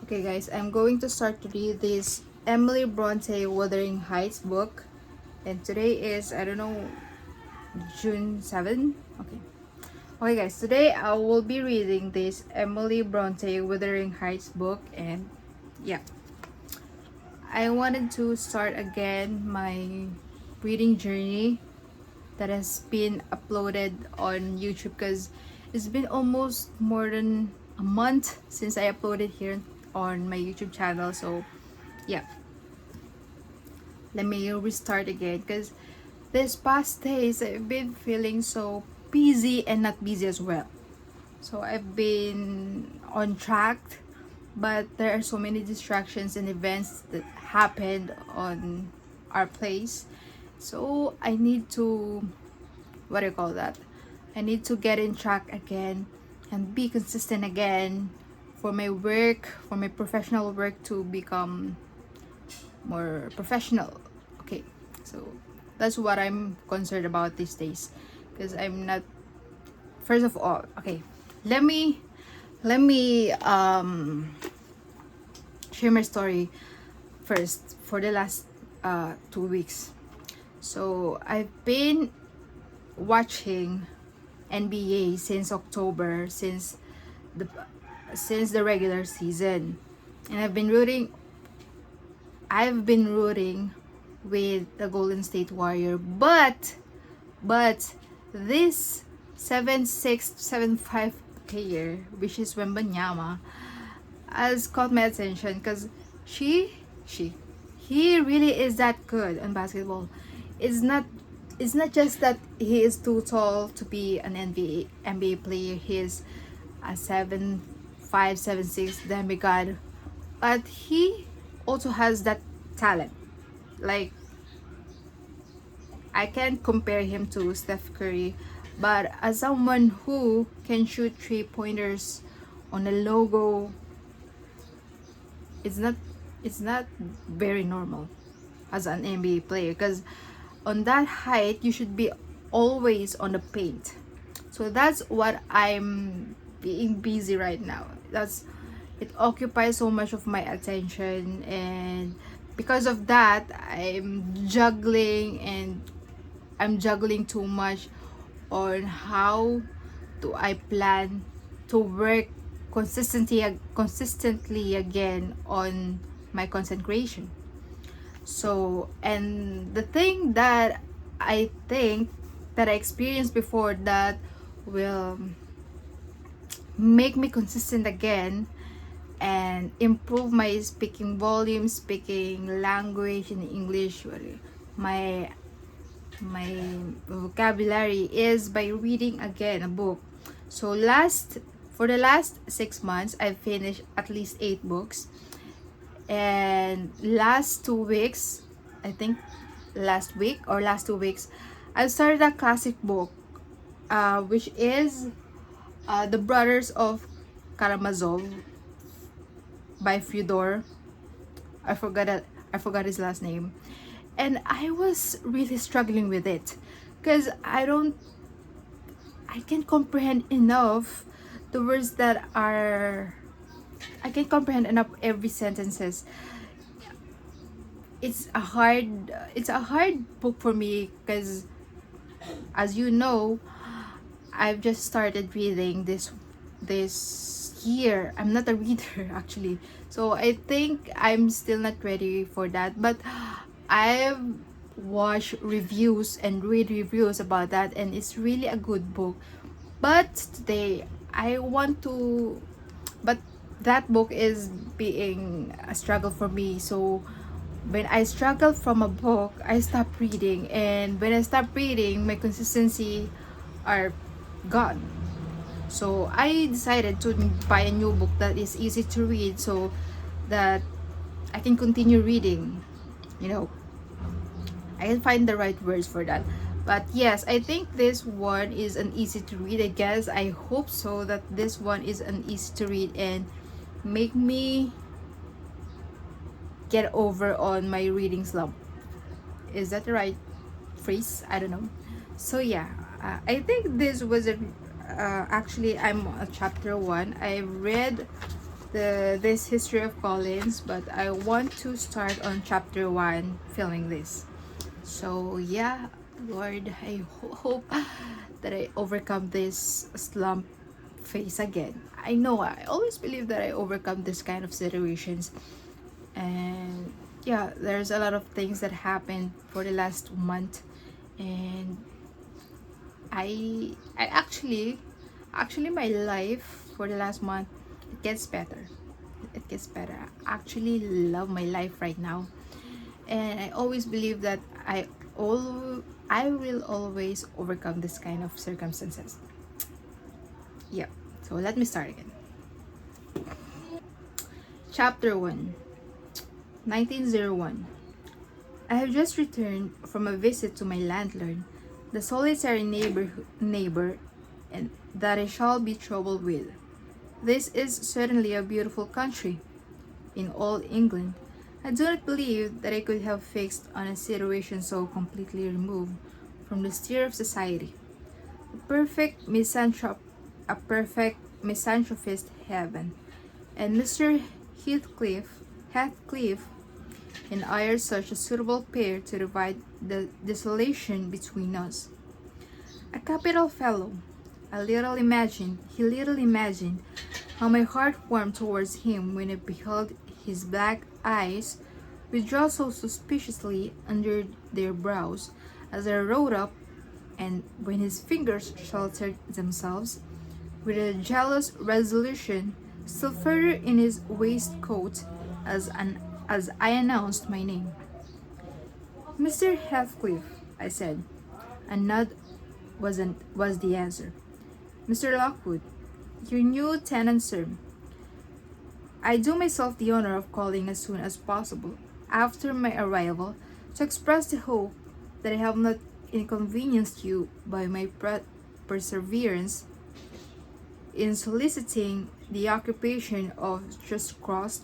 Okay guys, I'm going to start to read this Emily Bronte Wuthering Heights book. And today is, I don't know, June 7. Okay guys, today I will be reading this Emily Bronte Wuthering Heights book. And yeah, I wanted to start again my reading journey that has been uploaded on YouTube, because it's been almost more than a month since I uploaded here on my YouTube channel. So yeah, let me restart again, because this past days I've been feeling so busy and not busy as well. So I've been on track, but there are so many distractions and events that happened on our place. So I need to, what do you call that? I need to get in track again and be consistent again for my work, for my professional work to become more professional. Okay, so that's what I'm concerned about these days, because I'm not, first of all, okay, let me share my story first. For the last 2 weeks, so I've been watching NBA since October, the since the regular season, and I've been rooting with the Golden State Warrior, but this 7'6", 7'5" player, which is Wembanyama, has caught my attention, because she she he really is that good on basketball. It's not it's not just that he is too tall to be an NBA player. He is a 7'5", 7'6" demigod, but he also has that talent. Like, I can't compare him to Steph Curry, but as someone who can shoot 3 pointers on a logo, it's not it's not very normal as an NBA player, because on that height you should be always on the paint. So that's what I'm being busy right now. That's It occupies so much of my attention, and because of that I'm juggling too much on how do I plan to work consistently again on my concentration. So, and the thing that I think that I experienced before that will make me consistent again and improve my speaking volume, speaking language in English, my my vocabulary, is by reading again a book. So for the last 6 months, I've finished at least 8 books, and last 2 weeks, I think last week or last 2 weeks, I started a classic book, which is The Brothers of Karamazov by Fyodor. I forgot his last name, and I was really struggling with it, because I can't comprehend enough the words that are I can't comprehend enough every sentences. It's a hard book for me, because, as you know, I've just started reading this year. I'm not a reader actually, so I think I'm still not ready for that. But I've watched reviews and read reviews about that, and it's really a good book. But today I want to, but that book is being a struggle for me. So when I struggle from a book, I stop reading, and when I stop reading, my consistency are gone. So I decided to buy a new book that is easy to read, so that I can continue reading. You know, I can find the right words for that. But yes, I think this one is an easy to read. I guess I hope so that this one is an easy to read and make me get over on my reading slump. Is that the right phrase? I don't know. So yeah, I think this was a actually I'm on chapter 1. I read this history of Collins, but I want to start on chapter 1 filming this. So yeah, Lord, I hope that I overcome this slump phase again. I know I always believe that I overcome this kind of situations, and yeah, there's a lot of things that happened for the last month, and I actually my life for the last month, it gets better. It gets better. I actually love my life right now, and I always believe that I will always overcome this kind of circumstances. Yep. So let me start again. Chapter 1, 1901. I have just returned from a visit to my landlord, the solitary neighbor and that I shall be troubled with. This is certainly a beautiful country. In all England, I do not believe that I could have fixed on a situation so completely removed from the stir of society. A perfect a perfect misanthropist heaven, and Mr. Heathcliff and I are such a suitable pair to divide the desolation between us. A capital fellow. He little imagined how my heart warmed towards him when I beheld his black eyes withdraw so suspiciously under their brows as I rode up, and when his fingers sheltered themselves with a jealous resolution still further in his waistcoat as I announced my name. Mr. Heathcliff, I said. A nod was the answer. Mr. Lockwood, your new tenant, sir. I do myself the honor of calling as soon as possible after my arrival to express the hope that I have not inconvenienced you by my perseverance in soliciting the occupation of Trustcross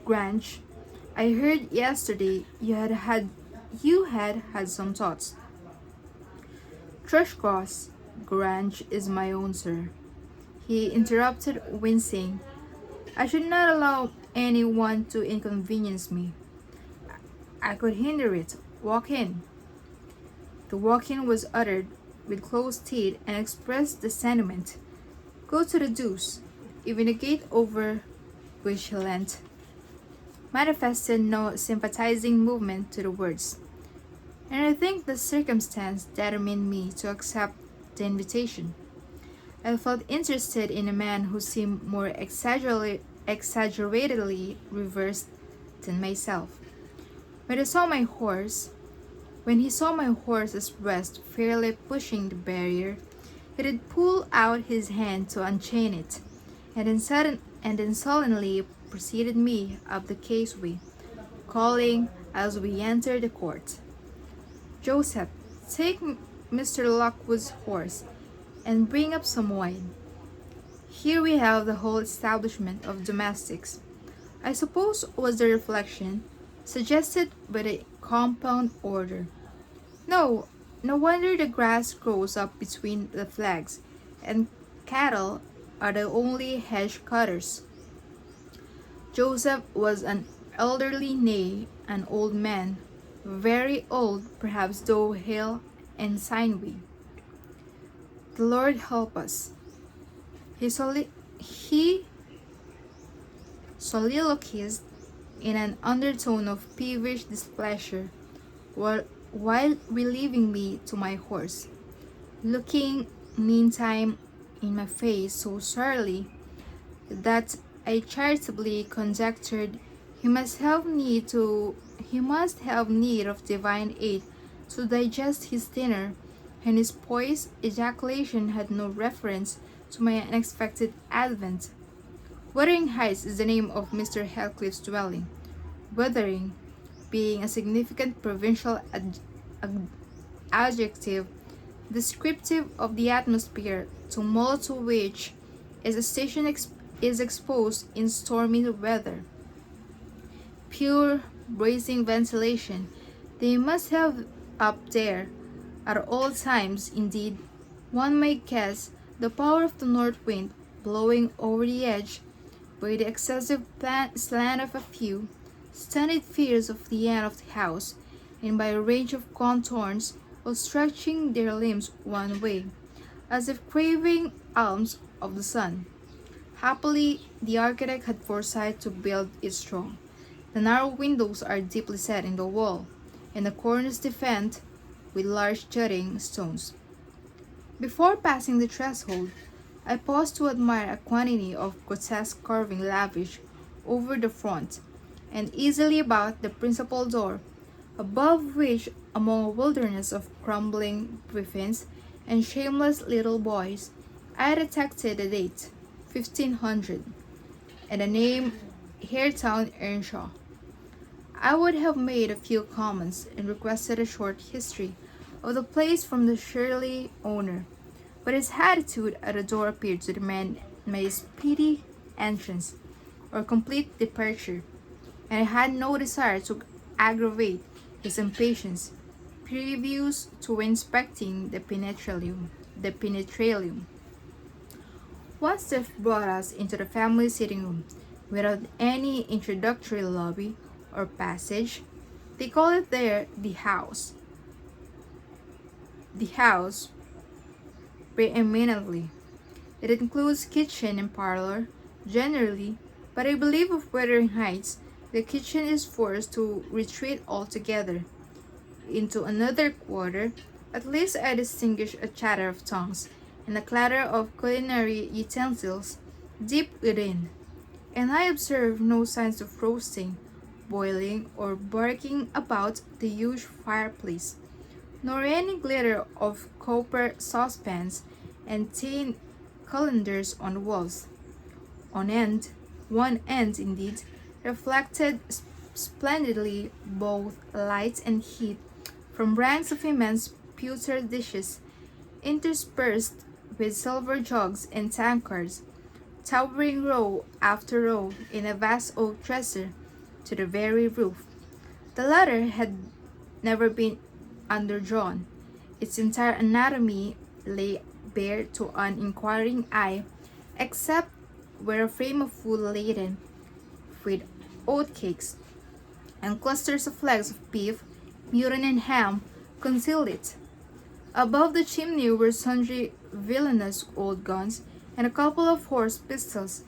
Grange. I heard yesterday you had had some thoughts. Thrushcross Grange is my own, sir. He interrupted, wincing. I should not allow anyone to inconvenience me. I could hinder it. Walk in. The walk-in was uttered with closed teeth and expressed the sentiment, go to the deuce. Even the gate over which he leant manifested no sympathizing movement to the words, and I think the circumstance determined me to accept the invitation. I felt interested in a man who seemed more exaggeratedly reversed than myself. When I saw my horse, when he saw my horse's breast fairly pushing the barrier, he did pull out his hand to unchain it, and then sullenly preceded me up the caseway, calling as we entered the court, Joseph, take Mr. Lockwood's horse, and bring up some wine. Here we have the whole establishment of domestics, I suppose was the reflection suggested by the compound order. No, no wonder the grass grows up between the flags, and cattle are the only hedge cutters. Joseph was an elderly, nay, an old man, very old, perhaps, though hale and sinewy. The Lord help us. He soliloquized in an undertone of peevish displeasure while relieving me to my horse, looking meantime in my face so surly that I charitably conjectured he must have need of divine aid to digest his dinner, and his poised ejaculation had no reference to my unexpected advent. Wuthering Heights is the name of Mr. Heathcliff's dwelling, Wuthering being a significant provincial adjective descriptive of the atmosphere tumult to which is a station is exposed in stormy weather. Pure, bracing ventilation they must have up there at all times. Indeed, one might guess The power of the north wind blowing over the edge by the excessive slant of a few stunted fears of the end of the house, and by a range of contours was stretching their limbs one way, as if craving alms of the sun. Happily, the architect had foresight to build it strong. The narrow windows are deeply set in the wall, and the corners defended with large jutting stones. Before passing the threshold, I paused to admire a quantity of grotesque carving lavished over the front, and easily about the principal door, above which, among a wilderness of crumbling griffins and shameless little boys, I detected the date, 1500, and the name Haretown Earnshaw. I would have made a few comments and requested a short history of the place from the surly owner, but his attitude at the door appeared to demand my speedy entrance or complete departure, and I had no desire to aggravate his impatience previous to inspecting the penetralium. The penetralium. Once they brought us into the family sitting room, without any introductory lobby or passage. They call it there the house. The house, preeminently. It includes kitchen and parlor, generally, but I believe of Wuthering Heights, the kitchen is forced to retreat altogether into another quarter. At least I distinguish a chatter of tongues and a clatter of culinary utensils deep within, and I observe no signs of roasting, boiling, or barking about the huge fireplace, nor any glitter of copper saucepans and tin colanders on the walls. On end, one end indeed, reflected splendidly both light and heat from ranks of immense pewter dishes, interspersed with silver jugs and tankards, towering row after row in a vast oak dresser to the very roof. The latter had never been underdrawn. Its entire anatomy lay bare to an inquiring eye, except where a frame of wood laden with oatcakes and clusters of legs of beef, mutton, and ham concealed it. Above the chimney were sundry villainous old guns and a couple of horse pistols,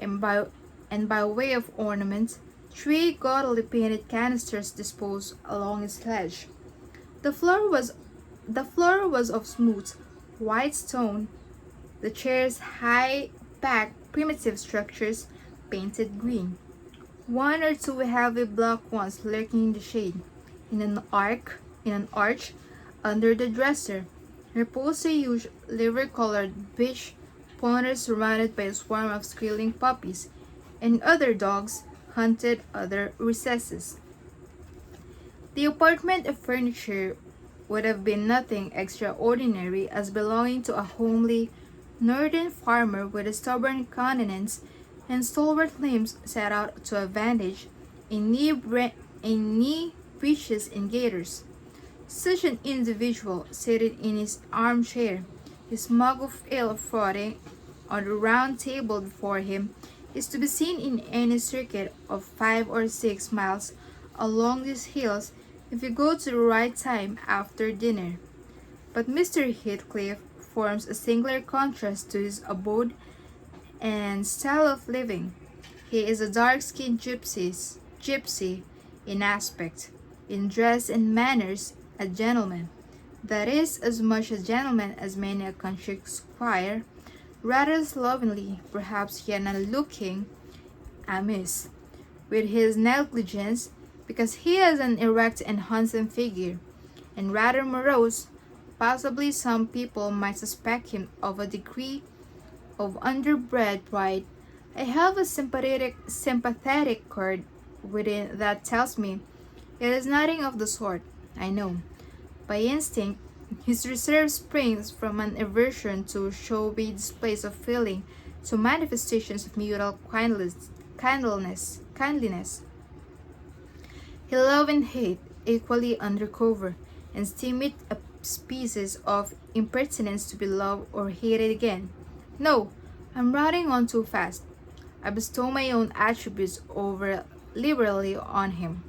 and by way of ornament, three gaudily painted canisters disposed along its ledge. The floor was the floor was of smooth, white stone, the chairs high-backed primitive structures painted green. One or two heavy black ones lurking in the shade. In an arch under the dresser reposed a huge liver-colored bitch pointer surrounded by a swarm of squealing puppies, and other dogs hunted other recesses. The apartment of furniture would have been nothing extraordinary as belonging to a homely northern farmer with a stubborn countenance and stalwart limbs set out to advantage in knee breeches and gaiters. Such an individual, seated in his armchair, his mug of ale frothing on the round table before him, is to be seen in any circuit of 5 or 6 miles along these hills if you go to the right time after dinner. But Mr. Heathcliff forms a singular contrast to his abode and style of living. He is a dark-skinned gypsy in aspect, in dress and manners, a gentleman. That is, as much a gentleman as many a country squire, rather slovenly, perhaps yet not looking amiss, with his negligence, because he has an erect and handsome figure, and rather morose. Possibly some people might suspect him of a degree of underbred pride. I have a sympathetic chord within that tells me it is nothing of the sort. I know, by instinct, his reserve springs from an aversion to showy displays of feeling, to manifestations of mutual kindliness. He love and hate equally under cover, and steam it species of impertinence to be loved or hated again. No, I'm riding on too fast. I bestow my own attributes over liberally on him.